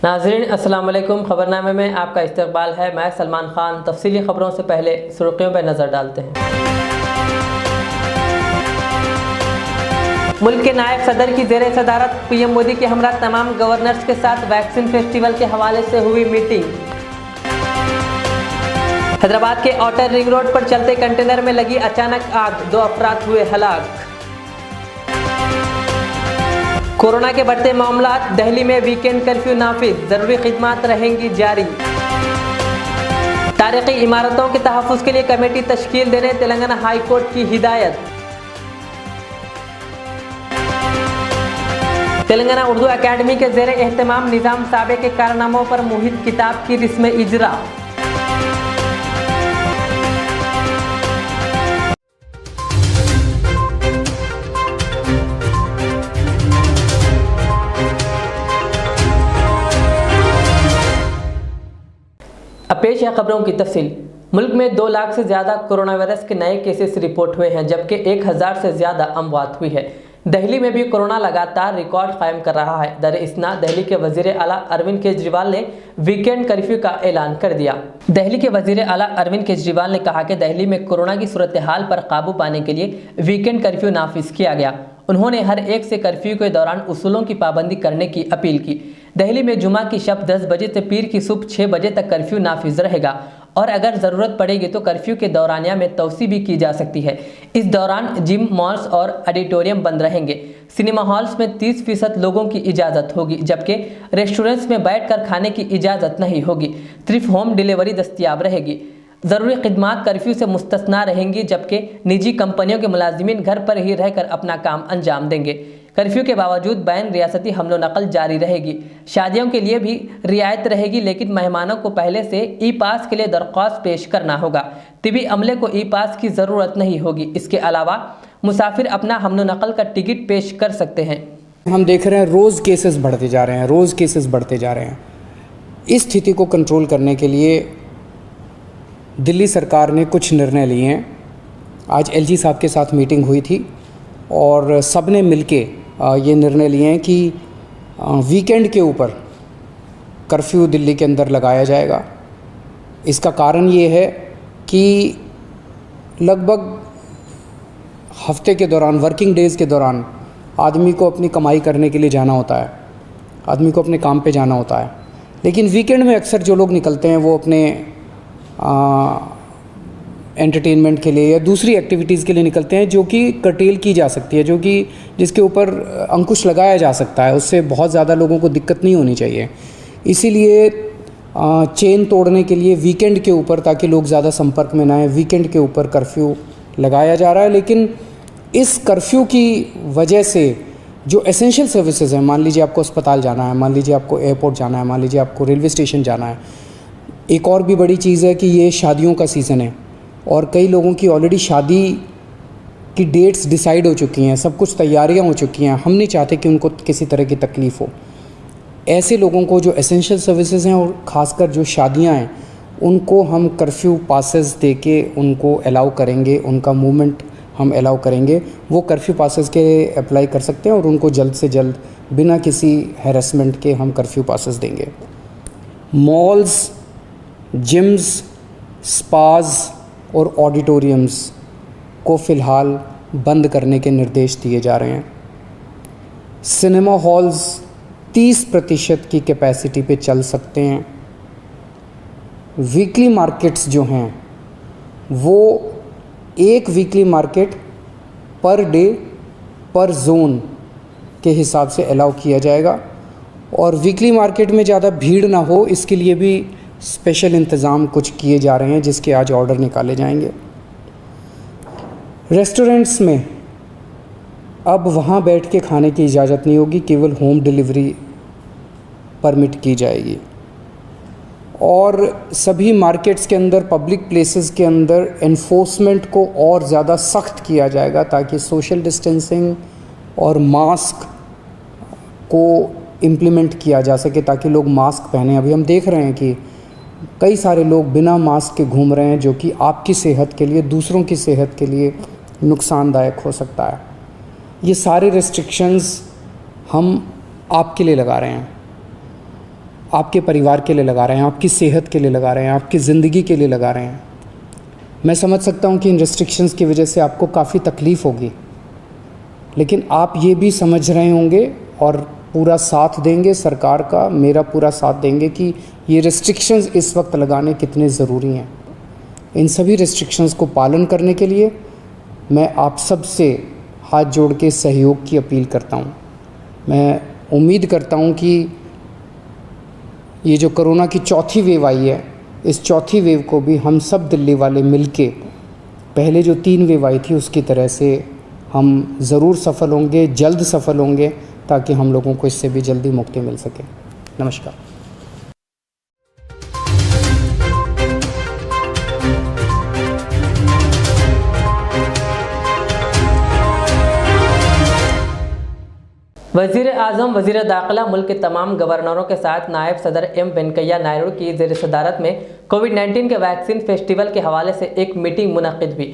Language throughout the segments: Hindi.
नाज़रीन अस्सलाम वालेकुम। ख़बरनामे में आपका इस्तकबाल है। मैं सलमान खान। तफसीली खबरों से पहले सुर्खियों पर नज़र डालते हैं। मुल्क के नायब सदर की ज़ेर सदारत पीएम मोदी के हमरा तमाम गवर्नर्स के साथ वैक्सीन फेस्टिवल के हवाले से हुई मीटिंग। हैदराबाद के आउटर रिंग रोड पर चलते कंटेनर में लगी अचानक आग, 2 अफराद हुए हलाक। कोरोना के बढ़ते मामलात, दिल्ली में वीकेंड कर्फ्यू नाफिज, जरूरी खिदमात रहेंगी जारी। तारीखी इमारतों के तहफ़्फ़ुज़ के लिए कमेटी तश्कील देने तेलंगाना हाई कोर्ट की हिदायत। तेलंगाना उर्दू अकेडमी के ज़ेरे एहतमाम निज़ाम साबे के कारनामों पर मुहित किताब की रिस्म इजरा। अब पेश है खबरों की तफसील। मुल्क में 2 लाख से ज़्यादा कोरोना वायरस के नए केसेस रिपोर्ट हुए हैं, जबकि 1000 से ज़्यादा अमवात हुई है। दिल्ली में भी कोरोना लगातार रिकॉर्ड कायम कर रहा है। दरअसल दिल्ली के वज़ीर आला अरविंद केजरीवाल ने वीकेंड कर्फ्यू का ऐलान कर दिया। दिल्ली के वज़ीर आला अरविंद केजरीवाल ने कहा कि दिल्ली में कोरोना की सूरत हाल पर काबू पाने के लिए वीकेंड कर्फ्यू नाफिज किया गया। उन्होंने हर एक से कर्फ्यू के दौरान उसूलों की पाबंदी करने की अपील की। दिल्ली में जुमा की शब 10 बजे से पीर की सुबह 6 बजे तक कर्फ्यू नाफिज रहेगा और अगर ज़रूरत पड़ेगी तो कर्फ्यू के दौरानिया में तोसी भी की जा सकती है। इस दौरान जिम, मॉल्स और ऑडिटोरियम बंद रहेंगे। सिनेमा हॉल्स में 30% लोगों की इजाज़त होगी, जबकि रेस्टोरेंट्स में बैठकर खाने की इजाज़त नहीं होगी। सिर्फ होम डिलीवरी दस्तयाब रहेगी। ज़रूरी खिदमात कर्फ्यू से मुस्तस्ना रहेंगी, जबकि निजी कंपनियों के मुलाजिमीन घर पर ही रहकर अपना काम अंजाम देंगे। कर्फ्यू के बावजूद बैन रियासती हमलो नकल जारी रहेगी। शादियों के लिए भी रियायत रहेगी, लेकिन मेहमानों को पहले से ई पास के लिए दरख्वास्त पेश करना होगा। तिबी अमले को ई पास की ज़रूरत नहीं होगी। इसके अलावा मुसाफिर अपना हमलो नकल का टिकट पेश कर सकते हैं। हम देख रहे हैं रोज़ केसेस बढ़ते जा रहे हैं, रोज़ केसेस बढ़ते जा रहे हैं। इस स्थिति को कंट्रोल करने के लिए दिल्ली सरकार ने कुछ निर्णय लिए हैं। आज एलजी साहब के साथ मीटिंग हुई थी और सब ने मिलके ये निर्णय लिए हैं कि वीकेंड के ऊपर कर्फ्यू दिल्ली के अंदर लगाया जाएगा। इसका कारण ये है कि लगभग हफ्ते के दौरान, वर्किंग डेज़ के दौरान आदमी को अपनी कमाई करने के लिए जाना होता है, आदमी को अपने काम पे जाना होता है। लेकिन वीकेंड में अक्सर जो लोग निकलते हैं वो अपने एंटरटेनमेंट के लिए या दूसरी एक्टिविटीज़ के लिए निकलते हैं, जो कि कर्टेल की जा सकती है, जो कि जिसके ऊपर अंकुश लगाया जा सकता है। उससे बहुत ज़्यादा लोगों को दिक्कत नहीं होनी चाहिए। इसीलिए चेन तोड़ने के लिए वीकेंड के ऊपर, ताकि लोग ज़्यादा संपर्क में ना आए, वीकेंड के ऊपर कर्फ्यू लगाया जा रहा है। लेकिन इस कर्फ्यू की वजह से जो एसेंशियल सर्विसेज हैं, मान लीजिए आपको अस्पताल जाना है, मान लीजिए आपको एयरपोर्ट जाना है, मान लीजिए आपको रेलवे स्टेशन जाना है। एक और भी बड़ी चीज़ है कि ये शादियों का सीज़न है और कई लोगों की ऑलरेडी शादी की डेट्स डिसाइड हो चुकी हैं, सब कुछ तैयारियां हो चुकी हैं। हम नहीं चाहते कि उनको किसी तरह की तकलीफ़ हो। ऐसे लोगों को जो एसेंशियल सर्विसेज हैं और ख़ासकर जो शादियां हैं, उनको हम कर्फ्यू पासेस दे के उनको अलाउ करेंगे, उनका मूवमेंट हम अलाउ करेंगे। वो कर्फ्यू पासेस के अप्लाई कर सकते हैं और उनको जल्द से जल्द बिना किसी हैरेसमेंट के हम कर्फ्यू पासेस देंगे। मॉल्स, जिम्स, स्पाज और ऑडिटोरियम्स को फ़िलहाल बंद करने के निर्देश दिए जा रहे हैं। सिनेमा हॉल्स 30% की कैपेसिटी पे चल सकते हैं। वीकली मार्केट्स जो हैं वो एक वीकली मार्केट पर डे पर जोन के हिसाब से अलाउ किया जाएगा और वीकली मार्केट में ज़्यादा भीड़ ना हो, इसके लिए भी स्पेशल इंतज़ाम कुछ किए जा रहे हैं, जिसके आज ऑर्डर निकाले जाएंगे। रेस्टोरेंट्स में अब वहाँ बैठ के खाने की इजाज़त नहीं होगी, केवल होम डिलीवरी परमिट की जाएगी। और सभी मार्केट्स के अंदर, पब्लिक प्लेसेस के अंदर एनफोर्समेंट को और ज़्यादा सख्त किया जाएगा, ताकि सोशल डिस्टेंसिंग और मास्क को इम्प्लीमेंट किया जा सके, ताकि लोग मास्क पहने। अभी हम देख रहे हैं कि कई सारे लोग बिना मास्क के घूम रहे हैं, जो कि आपकी सेहत के लिए, दूसरों की सेहत के लिए नुकसानदायक हो सकता है। ये सारे रिस्ट्रिक्शंस हम आपके लिए लगा रहे हैं। आपके परिवार के लिए लगा रहे हैं, आपकी सेहत के लिए लगा रहे हैं, आपकी ज़िंदगी के लिए लगा रहे हैं। मैं समझ सकता हूँ कि इन रिस्ट्रिक्शंस की वजह से आपको काफ़ी तकलीफ़ होगी, लेकिन आप ये भी समझ रहे होंगे और पूरा साथ देंगे सरकार का, मेरा पूरा साथ देंगे कि ये रिस्ट्रिक्शंस इस वक्त लगाने कितने ज़रूरी हैं। इन सभी रिस्ट्रिक्शंस को पालन करने के लिए मैं आप सब से हाथ जोड़ के सहयोग की अपील करता हूँ। मैं उम्मीद करता हूँ कि ये जो कोरोना की चौथी वेव आई है, इस चौथी वेव को भी हम सब दिल्ली वाले मिलके पहले जो 3 वेव आई थी उसकी तरह से हम ज़रूर सफल होंगे, जल्द सफल होंगे, ताकि हम लोगों को इससे भी जल्दी मुक्ति मिल सके। नमस्कार। वज़ीर आज़म वज़ीर दाखिला मुल्क के तमाम गवर्नरों के साथ नायब सदर एम वेंकैया नायडू की ज़ेर सदारत में कोविड-19 के वैक्सीन फेस्टिवल के हवाले से एक मीटिंग मुनक़िद हुई,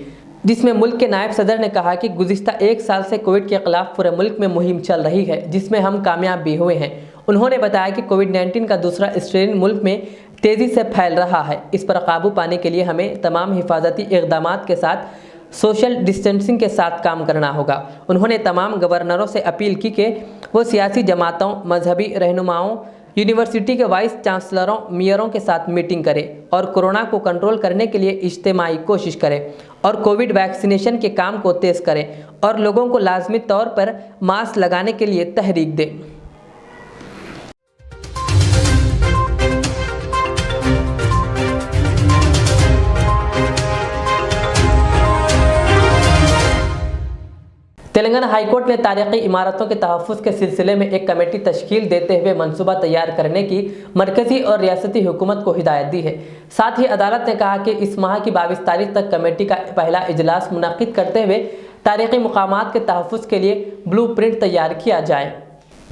जिसमें मुल्क के नायब सदर ने कहा कि गुज़िश्ता 1 साल से कोविड के खिलाफ पूरे मुल्क में मुहिम चल रही है, जिसमें हम कामयाब भी हुए हैं। उन्होंने बताया कि कोविड-19 का दूसरा स्ट्रेन मुल्क में तेज़ी से फैल रहा है। इस पर काबू पाने के लिए हमें तमाम हिफाजती इक़दामात के साथ सोशल डिस्टेंसिंग के साथ काम करना होगा। उन्होंने तमाम गवर्नरों से अपील की कि वो सियासी जमातों, मजहबी रहनुमाओं, यूनिवर्सिटी के वाइस चांसलरों, मेयरों के साथ मीटिंग करें और कोरोना को कंट्रोल करने के लिए इज्तिमाई कोशिश करें और कोविड वैक्सीनेशन के काम को तेज़ करें और लोगों को लाजमी तौर पर मास्क लगाने के लिए तहरीक दें। तेलंगाना हाईकोर्ट ने तारीखी इमारतों के तहफ़्फ़ुज़ के सिलसिले में एक कमेटी तश्कील देते हुए मनसूबा तैयार करने की मरकज़ी और रियासती हुकूमत को हिदायत दी है। साथ ही अदालत ने कहा कि इस माह की 22 तारीख तक कमेटी का पहला इजलास मुनक़्क़िद करते हुए तारीखी मुकामात के तहफ़्फ़ुज़ के लिए ब्लू प्रिंट तैयार किया जाए।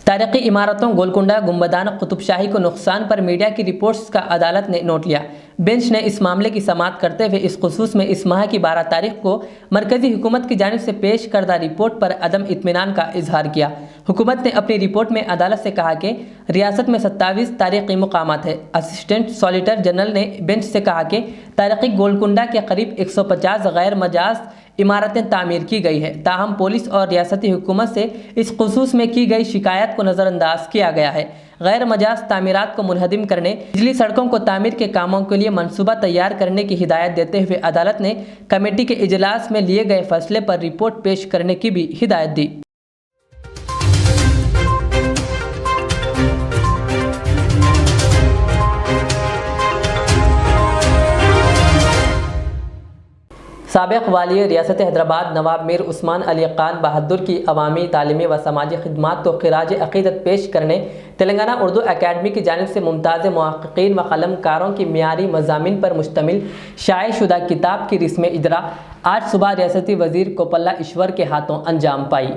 तारीखी इमारतों गोलकुंडा, गुंबदान, कुतुबशाही को नुकसान पर मीडिया की रिपोर्ट्स का अदालत ने नोट लिया। बेंच ने इस मामले की समाअत करते हुए इस खुसूस में इस माह की 12 तारीख को मरकज़ी हुकूमत की जानिब से पेश करदा रिपोर्ट पर अदम इत्मीनान का इजहार किया। हुकूमत ने अपनी रिपोर्ट में अदालत से कहा कि रियासत में 27 तारीखी मुकामात है। असिस्टेंट सॉलिटर जनरल ने बेंच से कहा कि तारीखी गोलकुंडा के करीब 150 गैर मजाज इमारतें तामीर की गई है, ताहम पुलिस और रियासती हुकूमत से इस खुसूस में की गई शिकायत को नज़रअंदाज किया गया है। गैर मजाज तामीरात को मुनहदिम करने, बिजली सड़कों को तामीर के कामों के लिए मनसूबा तैयार करने की हिदायत देते हुए अदालत ने कमेटी के इजलास में लिए गए फैसले पर रिपोर्ट पेश करने की भी हिदायत दी। साबिक़ वाली रियासत हैदराबाद नवाब मीर उस्मान अली खान बहादुर की अवामी, तालीमी व समाजी खिदमात को खिराज अक़ीदत पेश करने तेलंगाना उर्दू अकेडमी की जानिब से मुमताज़ मुहक़्क़ीन व क़लमकारों की मियारी मज़ामीन पर मुश्तमिल शाये शुदा किताब की रस्म इजरा आज सुबह रियासती वज़ीर कोपल्ला ईश्वर के हाथों अंजाम पाई।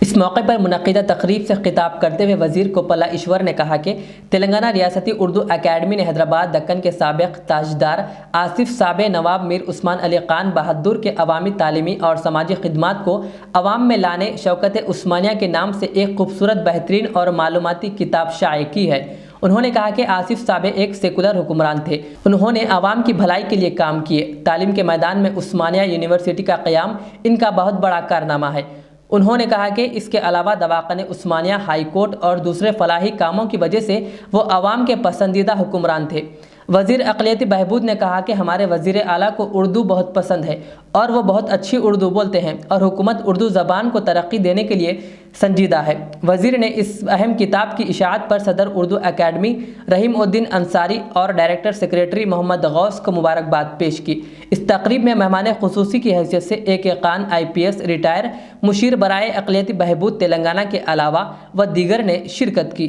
इस मौके पर मुनक़्क़िदा तक़रीब से खिताब करते हुए वज़ीर कोपल्ला ईश्वर ने कहा कि तेलंगाना रियासती उर्दू अकेडमी ने हैदराबाद दक्कन के साबिक़ ताजदार आसिफ साबे नवाब मीर उस्मान अली खान बहादुर के अवामी, तालीमी और समाजी खिदमात को अवाम में लाने शौकत उस्मानिया के नाम से एक खूबसूरत, बेहतरीन और मालूमाती किताब शाये की है। उन्होंने कहा कि आसिफ साबे एक सेकुलर हुक्मरान थे। उन्होंने आवाम की भलाई के लिए काम किए। तालीम के मैदान में उस्मानिया यूनिवर्सिटी का क़याम इनका बहुत बड़ा कारनामा है। उन्होंने कहा कि इसके अलावा दवाख़ाने उस्मानिया, हाई कोर्ट और दूसरे फलाही कामों की वजह से वो आवाम के पसंदीदा हुक्मरान थे। वज़ीर अक़लियती बहबूद ने कहा कि हमारे वज़ीर आला को उर्दू बहुत पसंद है और वो बहुत अच्छी उर्दू बोलते हैं और हुकूमत उर्दू ज़बान को तरक्की देने के लिए संजीदा है। वज़ीर ने इस अहम किताब की इशाअत पर सदर उर्दू अकेडमी रहीम उद्दीन अंसारी और डायरेक्टर सेक्रेटरी मोहम्मद गौस को मुबारकबाद पेश की। इस तकरीब में मेहमान खुसूसी की हैसियत से ए.के. खान IPS रिटायर मुशीर बराए अक़लियती बहबूद तेलंगाना के अलावा व दीगर ने शिरकत की।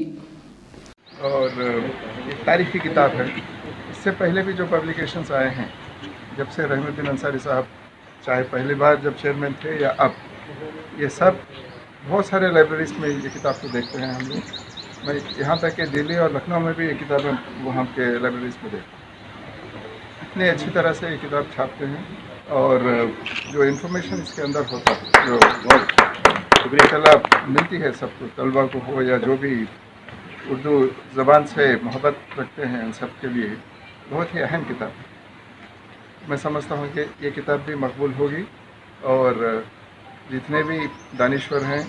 और तारीख़ी किताब है। इससे पहले भी जो पब्लिकेशंस आए हैं, जब से रहमुद्दीन अंसारी साहब चाहे पहली बार जब चेयरमैन थे या अब, ये सब बहुत सारे लाइब्रेरीज़ में ये किताब को देखते हैं हम लोग। मैं यहाँ तक कि दिल्ली और लखनऊ में भी ये किताबें वहाँ के लाइब्रेरीज़ में देखता हूँ। इतनी अच्छी तरह से ये किताब छापते हैं और जो इन्फॉर्मेशन इसके अंदर होता है, जो बहुत शुक्रिया मिलती है सबको, तलबा को हो या जो भी उर्दू ज़बान से मोहब्बत रखते हैं उन सब के लिए बहुत ही अहम किताब है। मैं समझता हूँ कि ये किताब भी मकबूल होगी और जितने भी दानिश्वर हैं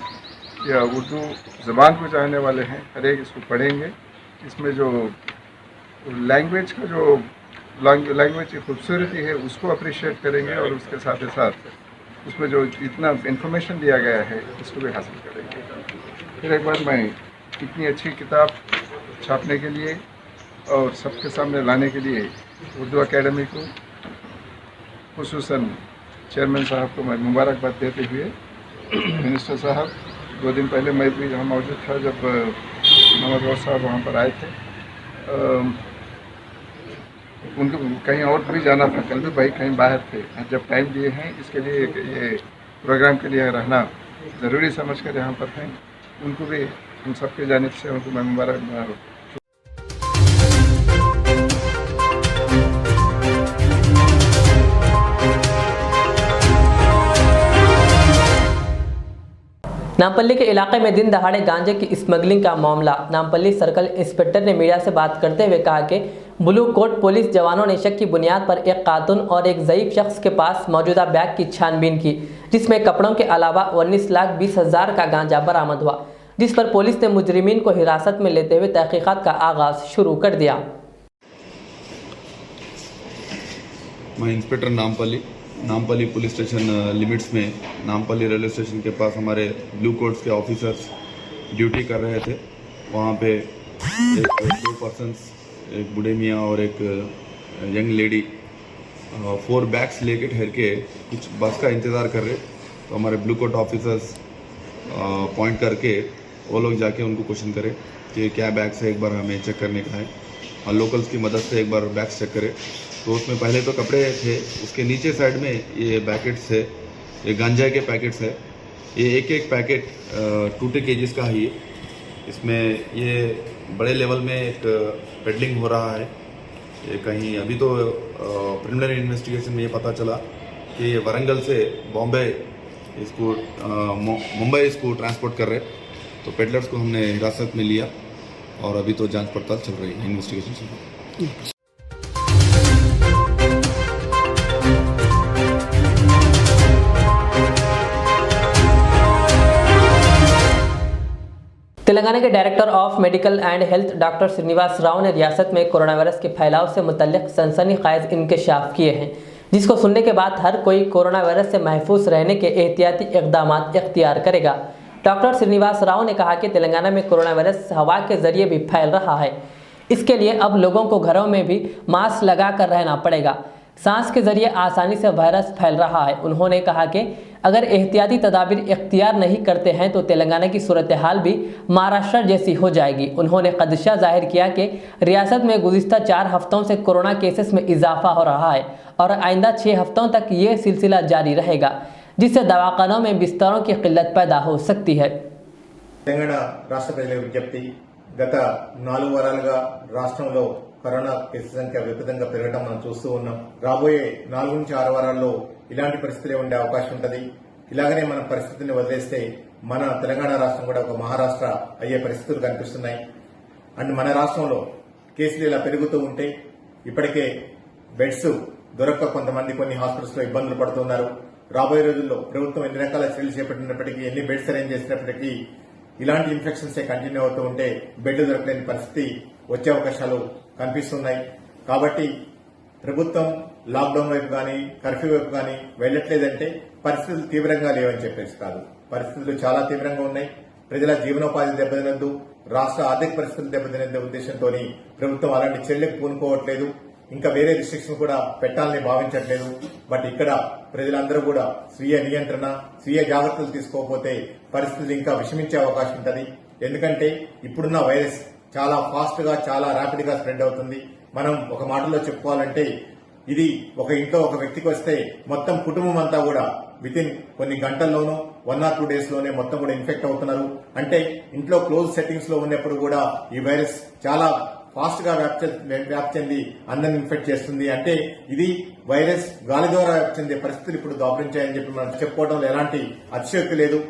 या उर्दू ज़बान को जानने वाले हैं हर एक इसको पढ़ेंगे। इसमें जो लैंग्वेज का जो लैंग्वेज की खूबसूरती है उसको अप्रिशिएट करेंगे और उसके साथ ही साथ उसमें जो इतना इन्फॉर्मेशन दिया गया है इसको भी हासिल करेंगे। फिर एक बार मैं इतनी अच्छी किताब छापने के लिए और सबके सामने लाने के लिए उर्दू अकेडमी को खुसूसन चेयरमैन साहब को मैं मुबारकबाद देते हुए मिनिस्टर साहब 2 दिन पहले मैं भी यहाँ मौजूद था जब मोहम्मद गौस साहब वहाँ पर आए थे। उनको कहीं और भी जाना था, कल भी भाई कहीं बाहर थे। जब टाइम दिए हैं इसके लिए ये प्रोग्राम के लिए रहना ज़रूरी समझ कर यहाँ पर हैं, उनको भी हम सबके जानिब से उनको मैं मुबारकबाद। नामपल्ली के इलाके में दिन दहाड़े गांजे की स्मगलिंग का मामला। नामपल्ली सर्कल इंस्पेक्टर ने मीडिया से बात करते हुए कहा कि ब्लू कोट पुलिस जवानों ने शक की बुनियाद पर एक खातून और एक ज़ईफ शख्स के पास मौजूदा बैग की छानबीन की, जिसमें कपड़ों के अलावा 19,20,000 का गांजा बरामद हुआ, जिस पर पुलिस ने मुजरिमीन को हिरासत में लेते हुए तहकीकात का आगाज शुरू कर दिया। मैं inspector Nampally police station limits में नामपल्ली रेलवे स्टेशन के पास हमारे ब्लू कोट्स के ऑफिसर्स ड्यूटी कर रहे थे। वहाँ पे 2 पर्सन्स, एक बूढ़े मियाँ और एक यंग लेडी 4 बैग्स लेके ठहर के कुछ बस का इंतज़ार कर रहे। तो हमारे ब्लू कोट ऑफिसर्स पॉइंट करके वो लोग जाके उनको क्वेश्चन करें कि क्या बैग्स है, एक बार हमें चेक करने का है और लोकल्स की मदद से एक बार बैग्स चेक करें। तो उसमें पहले तो कपड़े थे, उसके नीचे साइड में ये पैकेट्स है, ये गांजा के पैकेट्स है। ये एक पैकेट 2 kgs का ही है। इसमें ये बड़े लेवल में एक पेडलिंग हो रहा है। ये कहीं अभी तो प्रिलिमिनरी इन्वेस्टिगेशन में ये पता चला कि ये वरंगल से बॉम्बे इसको मुंबई इसको ट्रांसपोर्ट कर रहे। तो पेडलर्स को हमने हिरासत में लिया और अभी तो जांच पड़ताल चल रही है, इन्वेस्टिगेशन चल रही है। तेलंगाना के director of medical and health doctor Srinivas Rao ने रियासत में कोरोना वायरस के फैलाव से मुतल्लिक सनसनीखेज इंकशाफ किए हैं, जिसको सुनने के बाद हर कोई कोरोना वायरस से महफूज रहने के एहतियाती इक़दाम इख्तियार करेगा। डॉक्टर श्रीनिवास राव ने कहा कि तेलंगाना में कोरोना वायरस हवा के जरिए भी फैल रहा है। इसके लिए अब लोगों को घरों में भी मास्क लगा कर रहना पड़ेगा। सांस के जरिए आसानी से वायरस फैल रहा है। उन्होंने कहा कि अगर एहतियाती तदाबीर इख्तियार नहीं करते हैं तो तेलंगाना की सूरत हाल भी महाराष्ट्र जैसी हो जाएगी। उन्होंने खदशा जाहिर किया कि रियासत में गुज़िश्ता 4 हफ्तों से कोरोना केसेस में इजाफा हो रहा है और आइंदा 6 हफ्तों तक ये सिलसिला जारी रहेगा, जिससे दवाखानों में बिस्तरों की किल्लत पैदा हो सकती है। తెలంగాణ రాష్ట్ర ప్రజల విజ్ఞప్తి, గత 4 వారాలుగా రాష్ట్రంలో కరోనా కేసుల సంఖ్య విపరీతంగా పెరగడం మనం చూస్తూ ఉన్నాం. రాబోయే 4 నుంచి 6 వారాల్లో ఇలాంటి పరిస్థితులే ఉండే అవకాశం ఉంటది. ఇలాగనే మన పరిస్థితిని వదిలేస్తే మన తెలంగాణ రాష్ట్రం కూడా ఒక మహారాష్ట్ర అయ్యే పరిస్థితులు కనిపిస్తున్నాయి. అండ్ మన రాష్ట్రంలో కేసులు ఇలా పెరుగుతూ ఉంటే ఇప్పటికే బెడ్స్ దొరక్క కొంతమంది కొన్ని హాస్పిటల్స్ లో ఇబ్బందులు పడుతున్నారు. రాబోయే రోజుల్లో ప్రభుత్వం ఎన్ని రకాల చర్యలు చేపట్టినప్పటికీ, ఎన్ని బెడ్స్ అరేంజ్ చేసినప్పటికీ ఇలాంటి ఇన్ఫెక్షన్స్ కంటిన్యూ అవుతూ ఉంటే బెడ్ దొరకలేని పరిస్థితి వచ్చే అవకాశాలు కనిపిస్తున్నాయి. కాబట్టి ప్రభుత్వం లాక్డౌన్ వైపు కానీ కర్ఫ్యూ వైపు కానీ వెళ్లట్లేదంటే పరిస్థితులు తీవ్రంగా లేవని చెప్పేసి కాదు. పరిస్థితులు చాలా తీవ్రంగా ఉన్నాయి. ప్రజల జీవనోపాధి దెబ్బతినద్దు, రాష్ట్ర ఆర్థిక పరిస్థితులు దెబ్బతినే ఉద్దేశంతో ప్రభుత్వం అలాంటి చర్యలకు పూనుకోవట్లేదు. ఇంకా వేరే రిస్ట్రిక్షన్ కూడా పెట్టాలని భావించట్లేదు. బట్ ఇక్కడ ప్రజలందరూ కూడా స్వీయ నియంత్రణ, స్వీయ జాగ్రత్తలు తీసుకోకపోతే పరిస్థితులు ఇంకా విషమించే అవకాశం ఉంటుంది. ఎందుకంటే ఇప్పుడున్న వైరస్ చాలా ఫాస్ట్ గా, చాలా ర్యాపిడ్ గా స్ప్రెడ్ అవుతుంది. మనం ఒక మాటలో చెప్పుకోవాలంటే ఇది ఒక ఇంట్లో ఒక వ్యక్తికి వస్తే మొత్తం కుటుంబం అంతా కూడా వితిన్ కొన్ని గంటల్లోనూ 1 or 2 days లోనే మొత్తం కూడా ఇన్ఫెక్ట్ అవుతున్నారు. అంటే ఇంట్లో క్లోజ్ సెట్టింగ్స్ లో ఉన్నప్పుడు కూడా ఈ వైరస్ చాలా ఫాస్ట్ గా వ్యాప్తి చెంది అందరిని ఇన్ఫెక్ట్ చేస్తుంది. అంటే ఇది వైరస్ గాలి ద్వారా వ్యాప్తి చెందే పరిస్థితులు ఇప్పుడు దాపురించాయని చెప్పి మనం చెప్పుకోవడంలో ఎలాంటి అతిశయోక్తి లేదు.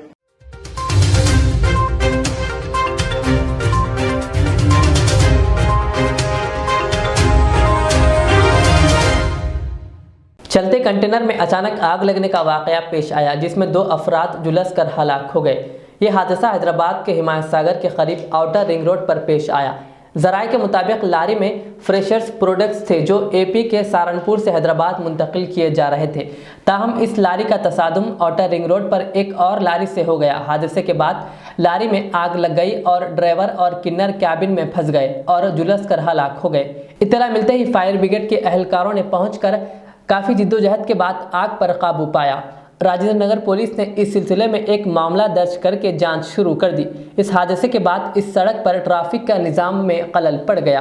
चलते कंटेनर में अचानक आग लगने का वाकया पेश आया, जिसमें 2 अफराद झुलस कर हलाक हो गए। ये हादसा हैदराबाद के हिमायत सागर के करीब आउटर रिंग रोड पर पेश आया। जराये के मुताबिक लारी में फ्रेशर्स प्रोडक्ट्स थे जो एपी के सहारनपुर से हैदराबाद मुंतकिल किए जा रहे थे। ताहम इस लारी का तसादुम आउटर रिंग रोड पर एक और लारी से हो गया। हादसे के बाद लारी में आग लग गई और ड्राइवर और किन्नर कैबिन में फंस गए और झुलस कर हलाक हो गए। इत्तला मिलते ही फायर ब्रिगेड के एहलकारों ने पहुंचकर काफ़ी जिद्दोजहद के बाद आग पर काबू पाया। राजेंद्र नगर पुलिस ने इस सिलसिले में एक मामला दर्ज करके जांच शुरू कर दी। इस हादसे के बाद इस सड़क पर ट्रैफिक का निज़ाम में खलल पड़ गया।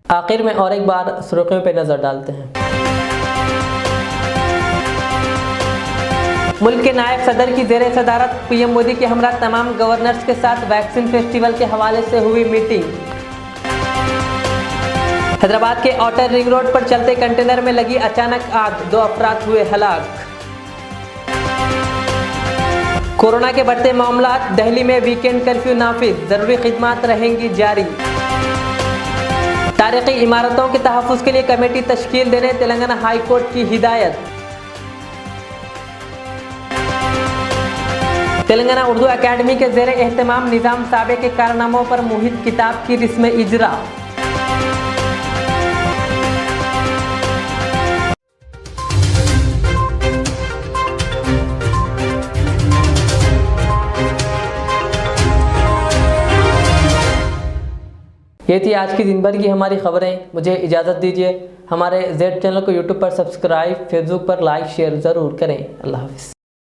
आखिर में और एक बार सुर्खियों पर नजर डालते हैं। मुल्क के नायब सदर की ज़ेरे सदारत पीएम मोदी के हमरा तमाम गवर्नर्स के साथ वैक्सीन फेस्टिवल के हवाले से हुई मीटिंग। हैदराबाद के आउटर रिंग रोड पर चलते कंटेनर में लगी अचानक आग, 2 अफराद हुए हलाक। कोरोना के बढ़ते मामलात, दिल्ली में वीकेंड कर्फ्यू नाफिज, जरूरी खिदमात रहेंगी जारी। तारीखी इमारतों के तहफ़्फ़ुज़ के लिए कमेटी तश्कील देने तेलंगाना हाई कोर्ट की हिदायत। तेलंगाना उर्दू एकेडमी के ज़ेरे एहतमाम निज़ाम साबे के कारनामों पर मुहित किताब की रिस्म इजरा। ये थी आज की दिन भर की हमारी खबरें। मुझे इजाज़त दीजिए। हमारे जेड चैनल को यूट्यूब पर सब्सक्राइब, फेसबुक पर लाइक शेयर ज़रूर करें। अल्लाह हाफ़िज़।